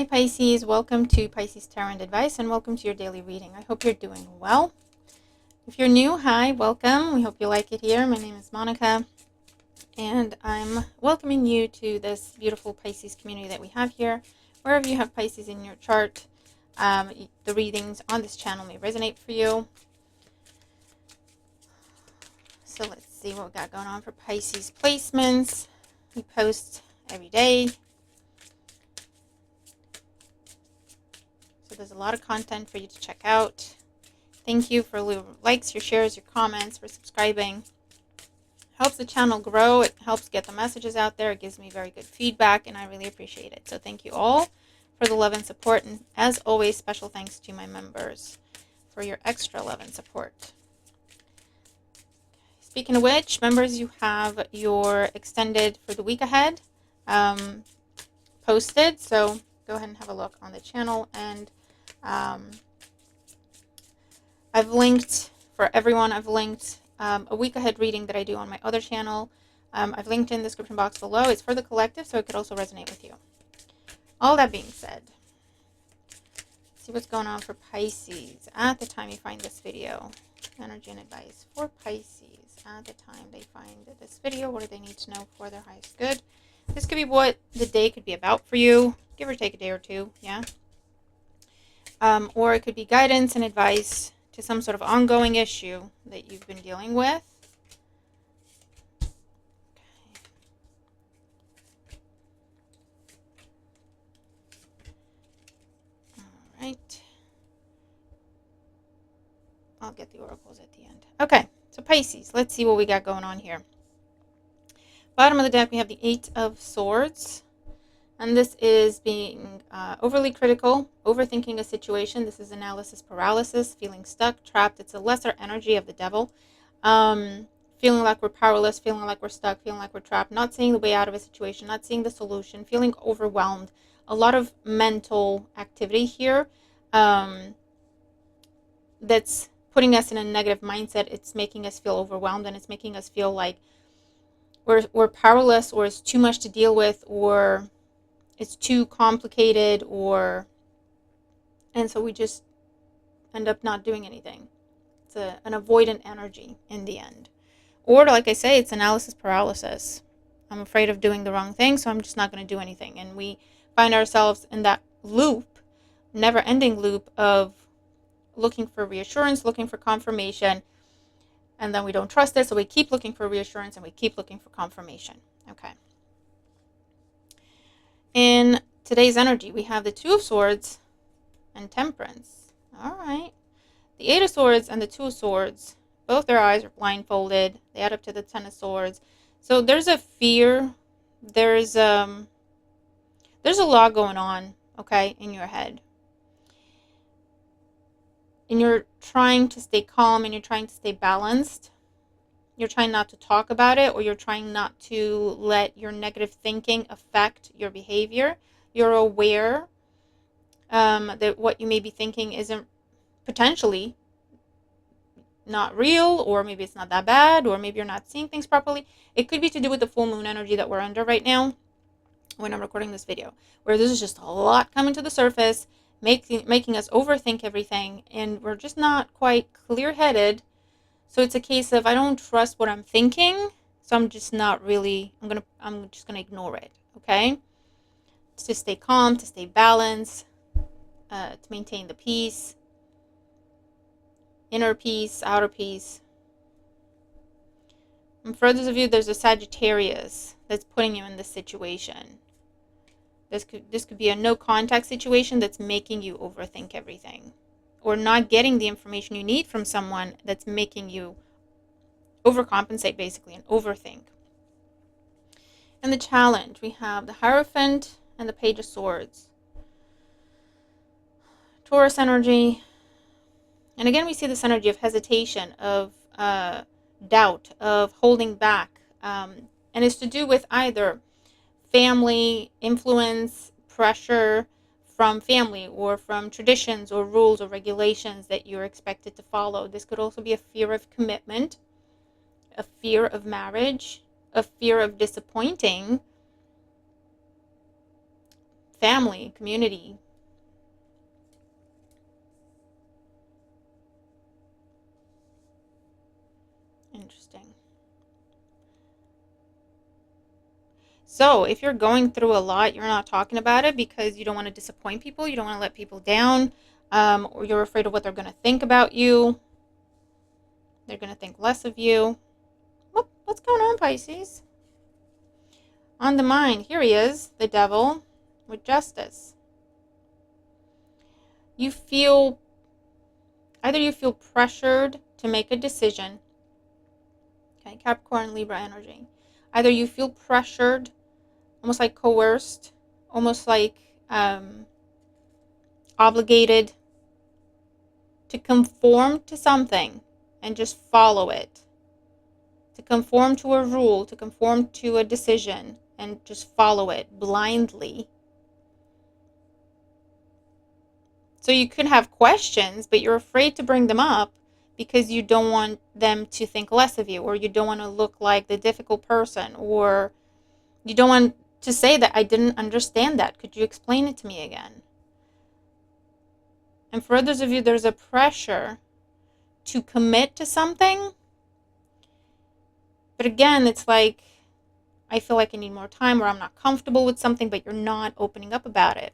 Hi Pisces, welcome to Pisces Tarot Advice and welcome to your daily reading. I hope you're doing well. If you're new, hi, welcome. We hope you like it here. My name is Monica and I'm welcoming you to this beautiful Pisces community that we have here. Wherever you have Pisces in your chart, the readings on this channel may resonate for you. So let's see what we got going on for Pisces placements. We post every day. So there's a lot of content for you to check out. Thank you for your likes, your shares, your comments, for subscribing. It helps the channel grow. It helps get the messages out there. It gives me very good feedback, and I really appreciate it. So thank you all for the love and support. And as always, special thanks to my members for your extra love and support. Speaking of which, members, you have your extended for the week ahead posted. So go ahead and have a look on the channel. And I've linked, for everyone, I've linked a week ahead reading that I do on my other channel. I've linked in the description box below. It's for the collective, so it could also resonate with you. All that being said, let's see what's going on for Pisces at the time you find this video. Energy and advice for Pisces at the time they find this video. What do they need to know for their highest good? This could be what the day could be about for you, give or take a day or two, yeah? Or it could be guidance and advice to some sort of ongoing issue that you've been dealing with. Okay. All right. I'll get the oracles at the end. Okay, so Pisces, let's see what we got going on here. Bottom of the deck, we have the Eight of Swords. And this is being overly critical, overthinking a situation. This is analysis paralysis, feeling stuck, trapped. It's a lesser energy of the devil. Feeling like we're powerless, feeling like we're stuck, feeling like we're trapped, not seeing the way out of a situation, not seeing the solution, feeling overwhelmed. A lot of mental activity here that's putting us in a negative mindset. It's making us feel overwhelmed, and it's making us feel like we're powerless, or it's too much to deal with, or it's too complicated, and so we just end up not doing anything. It's an avoidant energy in the end. Or, like I say, it's analysis paralysis. I'm afraid of doing the wrong thing, so I'm just not going to do anything. And we find ourselves in that loop, never-ending loop of looking for reassurance, looking for confirmation, and then we don't trust it, so we keep looking for reassurance and we keep looking for confirmation. Okay. In today's energy, we have the Two of Swords and Temperance. All right. The Eight of Swords and the Two of Swords, both their eyes are blindfolded. They add up to the Ten of Swords. So there's a fear. There's a lot going on, okay, in your head. And you're trying to stay calm, and you're trying to stay balanced. You're trying not to talk about it, or you're trying not to let your negative thinking affect your behavior. You're aware that what you may be thinking isn't potentially not real, or maybe it's not that bad, or maybe you're not seeing things properly. It could be to do with the full moon energy that we're under right now when I'm recording this video, where this is just a lot coming to the surface, making us overthink everything, and we're just not quite clear-headed. So it's a case of, I don't trust what I'm thinking, so I'm just not really, I'm just gonna ignore it, okay? To stay calm, to stay balanced, to maintain the peace, inner peace, outer peace. And for others of you, there's a Sagittarius that's putting you in this situation. This could be a no contact situation that's making you overthink everything, or not getting the information you need from someone that's making you overcompensate, basically, and overthink. And the challenge, we have the Hierophant and the Page of Swords. Taurus energy. And again, we see this energy of hesitation, of doubt, of holding back. And it's to do with either family influence, pressure from family, or from traditions or rules or regulations that you're expected to follow. This could also be a fear of commitment, a fear of marriage, a fear of disappointing, family, community. Interesting. So if you're going through a lot, you're not talking about it because you don't want to disappoint people. You don't want to let people down. Or you're afraid of what they're going to think about you. They're going to think less of you. What's going on, Pisces? On the mind, here he is, the devil, with justice. You feel pressured to make a decision. Okay, Capricorn, Libra energy. Either you feel pressured, almost like coerced, almost like obligated to conform to something and just follow it. To conform to a rule, to conform to a decision and just follow it blindly. So you could have questions, but you're afraid to bring them up because you don't want them to think less of you, or you don't want to look like the difficult person, or you don't want to say that I didn't understand that. Could you explain it to me again? And for others of you, there's a pressure to commit to something. But again, it's like, I feel like I need more time, or I'm not comfortable with something, but you're not opening up about it.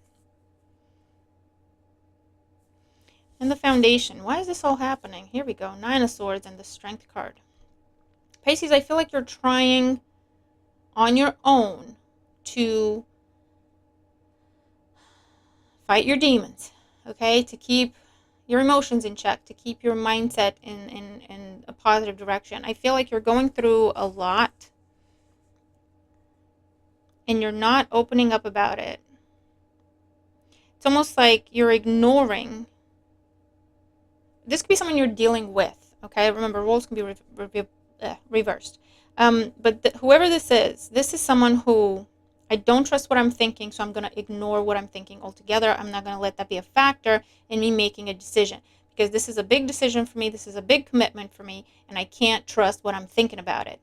And the foundation. Why is this all happening? Here we go. 9 of Swords and the Strength card. Pisces, I feel like you're trying on your own to fight your demons, okay? To keep your emotions in check, to keep your mindset in a positive direction. I feel like you're going through a lot and you're not opening up about it. It's almost like you're ignoring. This could be someone you're dealing with, okay? Remember, roles can be reversed. But whoever this is someone who, I don't trust what I'm thinking, so I'm going to ignore what I'm thinking altogether. I'm not going to let that be a factor in me making a decision, because this is a big decision for me. This is a big commitment for me, and I can't trust what I'm thinking about it,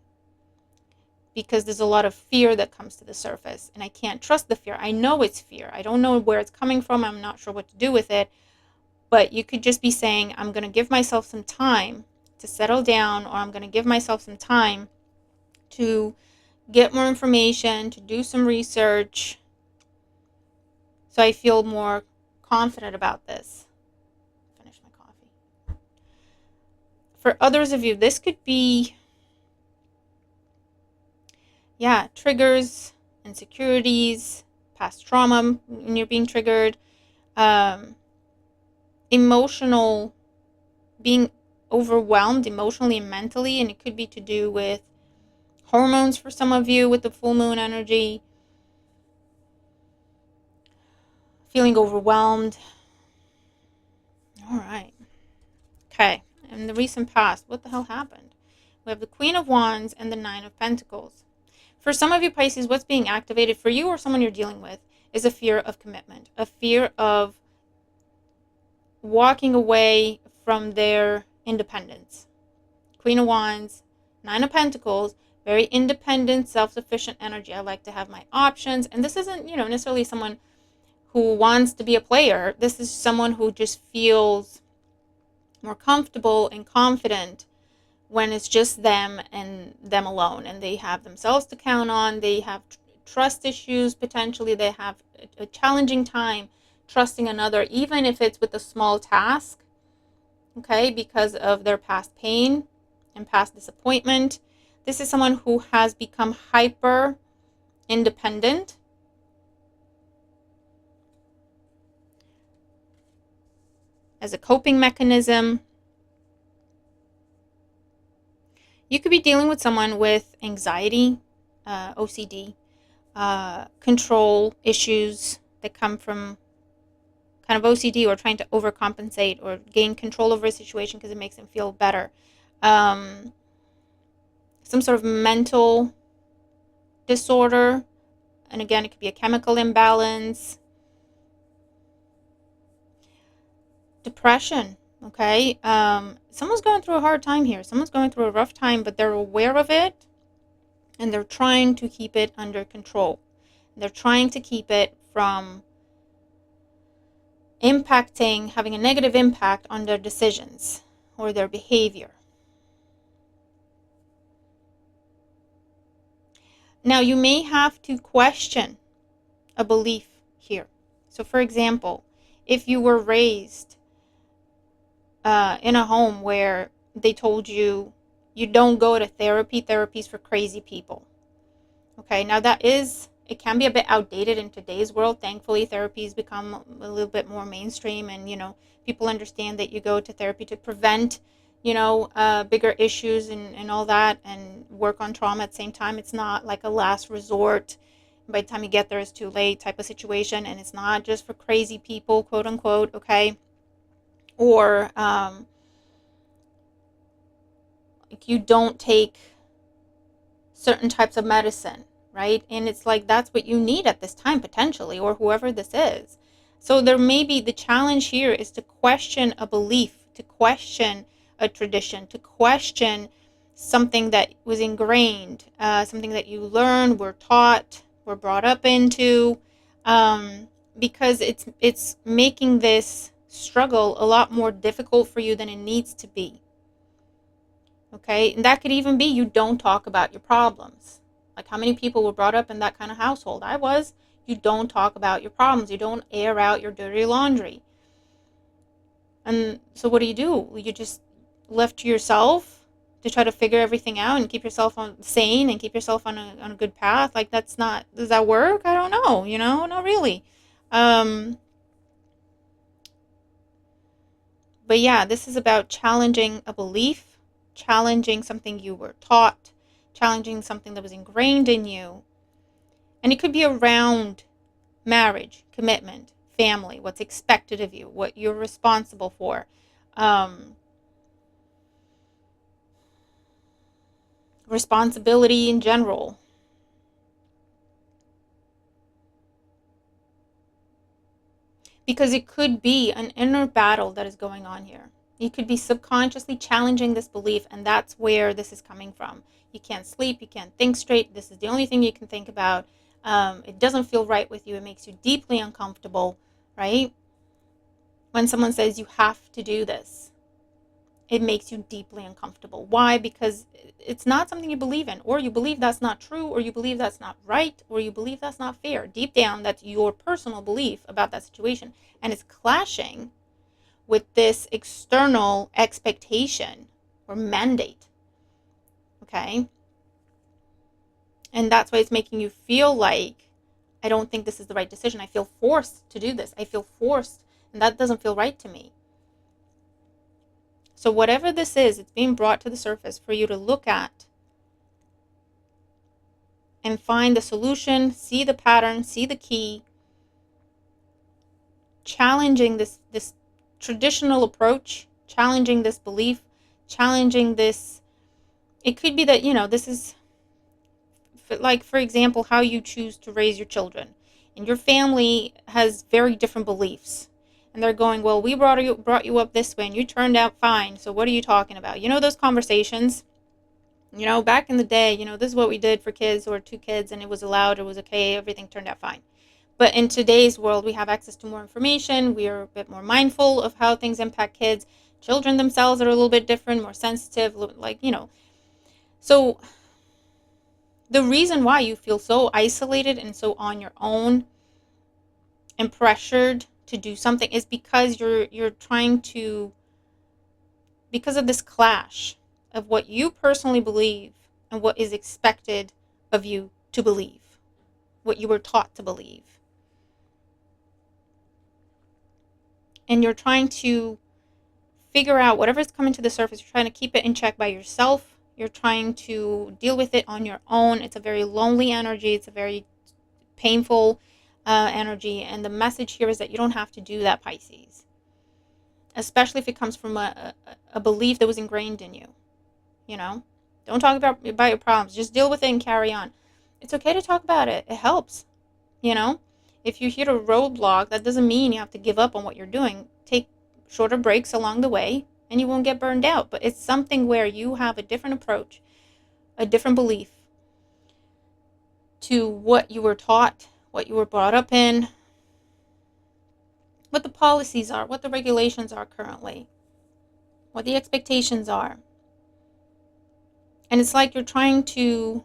because there's a lot of fear that comes to the surface, and I can't trust the fear. I know it's fear. I don't know where it's coming from. I'm not sure what to do with it. But you could just be saying, I'm going to give myself some time to settle down, or I'm going to give myself some time to get more information, to do some research, so I feel more confident about this. Finish my coffee. For others of you, this could be, triggers, insecurities, past trauma when you're being triggered, emotional, being overwhelmed emotionally and mentally, and it could be to do with hormones for some of you with the full moon energy, feeling overwhelmed. All right. Okay, in the recent past, what the hell happened? We have the Queen of Wands and the 9 of Pentacles. For some of you, Pisces, what's being activated for you or someone you're dealing with is a fear of commitment, a fear of walking away from their independence. Queen of Wands, 9 of Pentacles, very independent, self-sufficient energy. I like to have my options. And this isn't, necessarily someone who wants to be a player. This is someone who just feels more comfortable and confident when it's just them and them alone, and they have themselves to count on. They have trust issues, potentially. They have a challenging time trusting another, even if it's with a small task, okay, because of their past pain and past disappointment. This is someone who has become hyper independent. As a coping mechanism. You could be dealing with someone with anxiety, OCD, control issues that come from kind of OCD, or trying to overcompensate or gain control over a situation because it makes them feel better. Some sort of mental disorder. And again, it could be a chemical imbalance. Depression, okay? Someone's going through a hard time here. Someone's going through a rough time, but they're aware of it, and they're trying to keep it under control. They're trying to keep it from having a negative impact on their decisions or their behavior. Now, you may have to question a belief here. So, for example, if you were raised in a home where they told you you don't go to therapy, therapy's for crazy people. Okay, now it can be a bit outdated in today's world. Thankfully, therapy's become a little bit more mainstream, and people understand that you go to therapy to prevent bigger issues and all that, and work on trauma at the same time. It's not like a last resort. By the time you get there, it's too late type of situation, and it's not just for crazy people, quote unquote. Okay, or like you don't take certain types of medicine, right? And it's like that's what you need at this time potentially, or whoever this is. So there may be, the challenge here is to question a belief, to question a tradition, to question something that was ingrained, something that you learned, were taught, were brought up into, because it's making this struggle a lot more difficult for you than it needs to be. Okay, and that could even be you don't talk about your problems. Like, how many people were brought up in that kind of household? I was. You don't talk about your problems. You don't air out your dirty laundry. And so what do? You just left to yourself to try to figure everything out and keep yourself sane and keep yourself on a good path? Like, that's not, does that work? I don't know, not really. But yeah, this is about challenging a belief, challenging something you were taught, challenging something that was ingrained in you. And it could be around marriage, commitment, family, what's expected of you, what you're responsible for. Responsibility in general. Because it could be an inner battle that is going on here. You could be subconsciously challenging this belief, and that's where this is coming from. You can't sleep, you can't think straight, this is the only thing you can think about. It doesn't feel right with you, it makes you deeply uncomfortable, right? When someone says you have to do this, it makes you deeply uncomfortable. Why? Because it's not something you believe in, or you believe that's not true, or you believe that's not right, or you believe that's not fair. Deep down, that's your personal belief about that situation, and it's clashing with this external expectation or mandate. Okay? And that's why it's making you feel like, I don't think this is the right decision. I feel forced to do this. I feel forced, and that doesn't feel right to me. So whatever this is, it's being brought to the surface for you to look at and find the solution, see the pattern, see the key, challenging this traditional approach, challenging this belief, challenging this. It could be that, this is like, for example, how you choose to raise your children. And your family has very different beliefs. And they're going, well, we brought you up this way and you turned out fine. So what are you talking about? Those conversations, back in the day, this is what we did for kids or 2 kids, and it was allowed, it was okay, everything turned out fine. But in today's world, we have access to more information. We are a bit more mindful of how things impact kids. Children themselves are a little bit different, more sensitive, So the reason why you feel so isolated and so on your own and pressured to do something is because you're trying to, because of this clash of what you personally believe and what is expected of you to believe, what you were taught to believe. And you're trying to figure out whatever's coming to the surface. You're trying to keep it in check by yourself. You're trying to deal with it on your own. It's a very lonely energy. It's a very painful energy. And the message here is that you don't have to do that, Pisces. Especially if it comes from a belief that was ingrained in you. Don't talk about your problems. Just deal with it and carry on. It's okay to talk about it. It helps. If you hit a roadblock, that doesn't mean you have to give up on what you're doing. Take shorter breaks along the way and you won't get burned out. But it's something where you have a different approach, a different belief to what you were taught, what you were brought up in, what the policies are, what the regulations are currently, what the expectations are. And it's like you're trying to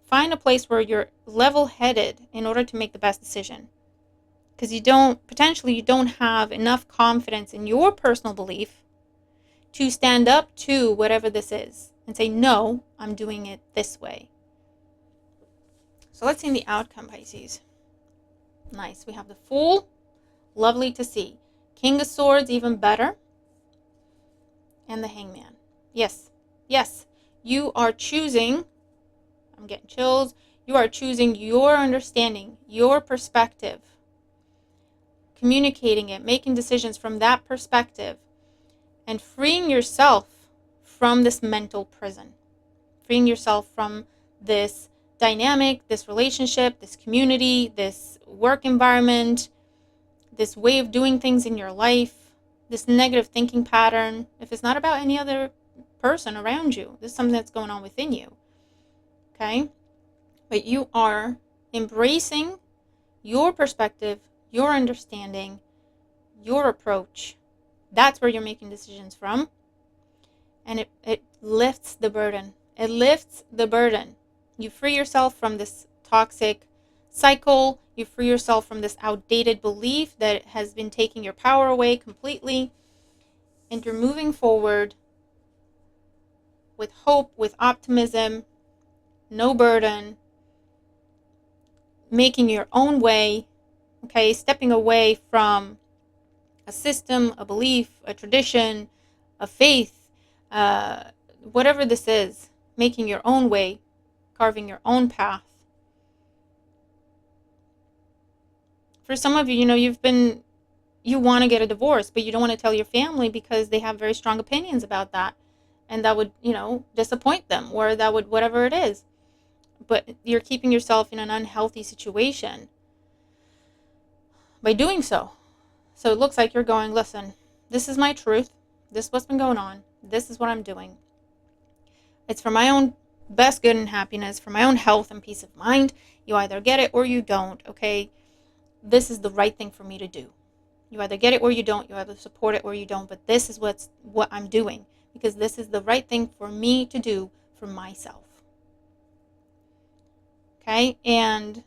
find a place where you're level-headed in order to make the best decision. Because you don't have enough confidence in your personal belief to stand up to whatever this is and say, no, I'm doing it this way. So let's see the outcome, Pisces. Nice. We have the Fool. Lovely to see. King of Swords, even better. And the Hangman. Yes. Yes. You are choosing, I'm getting chills, you are choosing your understanding, your perspective, communicating it, making decisions from that perspective, and freeing yourself from this mental prison. Freeing yourself from this dynamic, this relationship, this community, this work environment, this way of doing things in your life, this negative thinking pattern. If it's not about any other person around you, this is something that's going on within you. Okay? But you are embracing your perspective, your understanding, your approach. That's where you're making decisions from. And it lifts the burden. It lifts the burden. You free yourself from this toxic cycle. You free yourself from this outdated belief that has been taking your power away completely. And you're moving forward with hope, with optimism, no burden, making your own way, okay, stepping away from a system, a belief, a tradition, a faith, whatever this is, making your own way, carving your own path. For some of you, you want to get a divorce, but you don't want to tell your family because they have very strong opinions about that. And that would, disappoint them, or that would, whatever it is. But you're keeping yourself in an unhealthy situation by doing so. So it looks like you're going, listen, this is my truth. This is what's been going on. This is what I'm doing. It's for my own best good and happiness, for my own health and peace of mind. You either get it or you don't, okay? This is the right thing for me to do. You either get it or you don't. You either support it or you don't. But this is what I'm doing, because this is the right thing for me to do for myself. Okay? And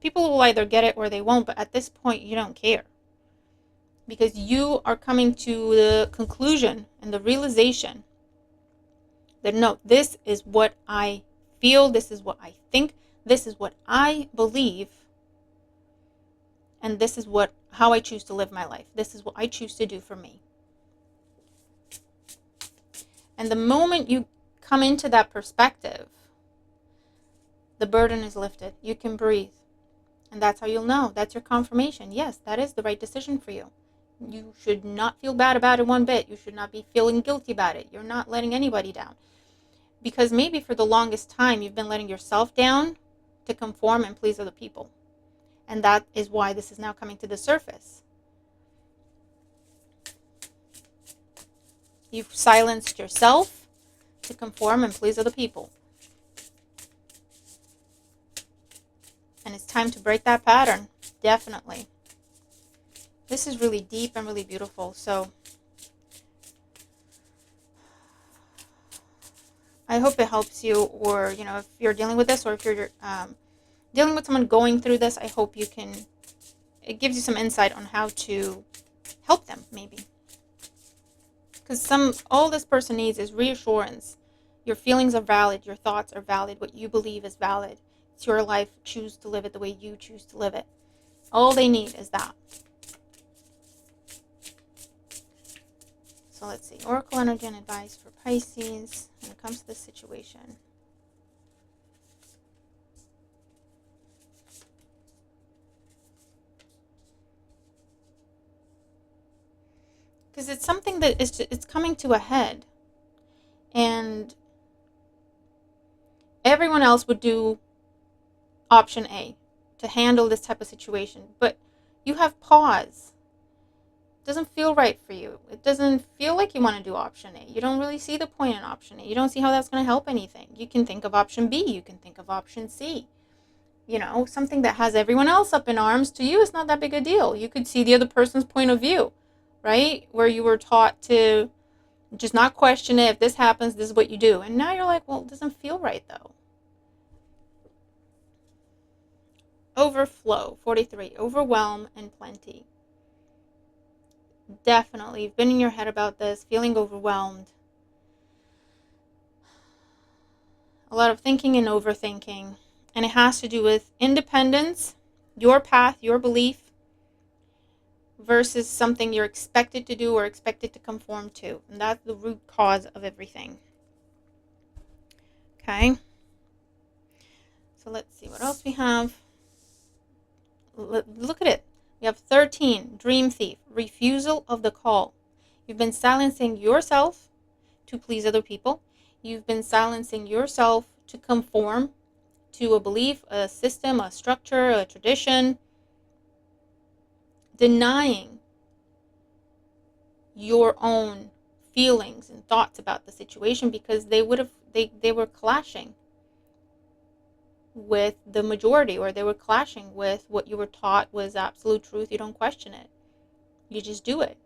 people will either get it or they won't, but at this point, you don't care. Because you are coming to the conclusion and the realization that no, this is what I feel, this is what I think, this is what I believe, and this is how I choose to live my life. This is what I choose to do for me. And the moment you come into that perspective, the burden is lifted. You can breathe. And that's how you'll know. That's your confirmation. Yes, that is the right decision for you. You should not feel bad about it one bit. You should not be feeling guilty about it. You're not letting anybody down. Because maybe for the longest time, you've been letting yourself down to conform and please other people. And that is why this is now coming to the surface. You've silenced yourself to conform and please other people. And it's time to break that pattern. Definitely. This is really deep and really beautiful. So I hope it helps you, or, if you're dealing with this, or if you're dealing with someone going through this, I hope it gives you some insight on how to help them, maybe. Because all this person needs is reassurance. Your feelings are valid. Your thoughts are valid. What you believe is valid. It's your life. Choose to live it the way you choose to live it. All they need is that. So let's see. Oracle energy and advice for Pisces when it comes to this situation. Because it's something that it's coming to a head. And everyone else would do option A to handle this type of situation. But you have pause. It doesn't feel right for you. It doesn't feel like you want to do option A. You don't really see the point in option A. You don't see how that's going to help anything. You can think of option B. You can think of option C. something that has everyone else up in arms, to you it's not that big a deal. You could see the other person's point of view, right? Where you were taught to just not question it. If this happens, this is what you do. And now you're like, well, it doesn't feel right though. Overflow, 43, overwhelm and plenty. Definitely, you've been in your head about this, feeling overwhelmed. A lot of thinking and overthinking. And it has to do with independence, your path, your belief, versus something you're expected to do or expected to conform to. And that's the root cause of everything. Okay? So let's see what else we have. Look at it. We have 13, dream thief, refusal of the call. You've been silencing yourself to please other people. You've been silencing yourself to conform to a belief, a system, a structure, a tradition, denying your own feelings and thoughts about the situation because they were clashing with the majority, or they were clashing with what you were taught was absolute truth. You don't question it. You just do it.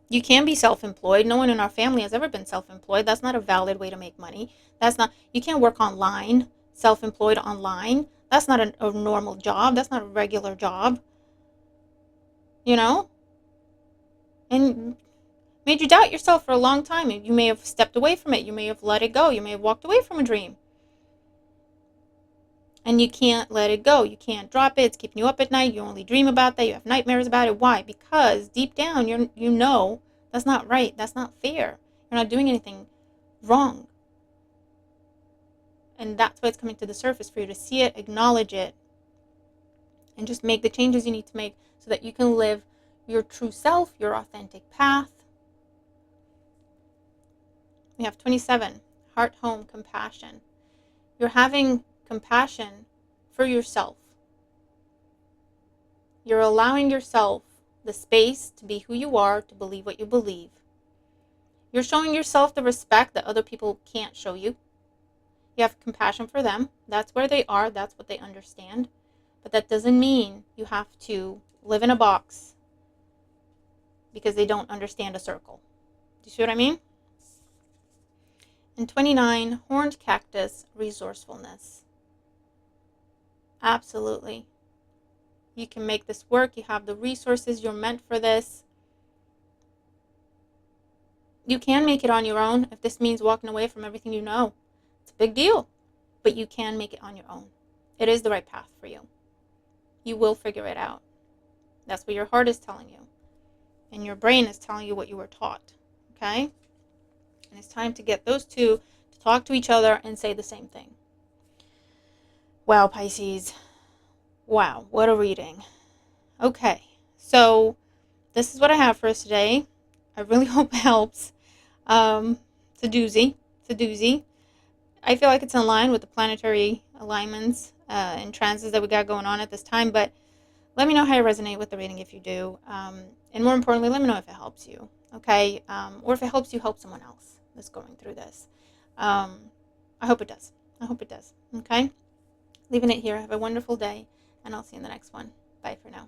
You can be self-employed. No one in our family has ever been self-employed. That's not a valid way to make money. You can't work online, self-employed online. That's not a normal job. That's not a regular job. And made you doubt yourself for a long time. You may have stepped away from it. You may have let it go. You may have walked away from a dream. And you can't let it go. You can't drop it. It's keeping you up at night. You only dream about that. You have nightmares about it. Why? Because deep down, you know that's not right. That's not fair. You're not doing anything wrong. And that's why it's coming to the surface, for you to see it, acknowledge it, and just make the changes you need to make so that you can live your true self, your authentic path. We have 27, heart, home, compassion. You're having compassion for yourself. You're allowing yourself the space to be who you are, to believe what you believe. You're showing yourself the respect that other people can't show you. You have compassion for them. That's where they are. That's what they understand. But that doesn't mean you have to live in a box because they don't understand a circle. Do you see what I mean? And 29, horned cactus, resourcefulness. Absolutely. You can make this work. You have the resources. You're meant for this. You can make it on your own if this means walking away from everything you know. It's a big deal. But you can make it on your own. It is the right path for you. You will figure it out. That's what your heart is telling you. And your brain is telling you what you were taught. Okay? And it's time to get those two to talk to each other and say the same thing. Wow, Pisces. Wow, what a reading. Okay, so this is what I have for us today. I really hope it helps. It's a doozy. It's a doozy. I feel like it's in line with the planetary alignments and transits that we got going on at this time, but let me know how you resonate with the reading if you do. And more importantly, let me know if it helps you, okay? Or if it helps you help someone else that's going through this. I hope it does. I hope it does, okay? Leaving it here. Have a wonderful day, and I'll see you in the next one. Bye for now.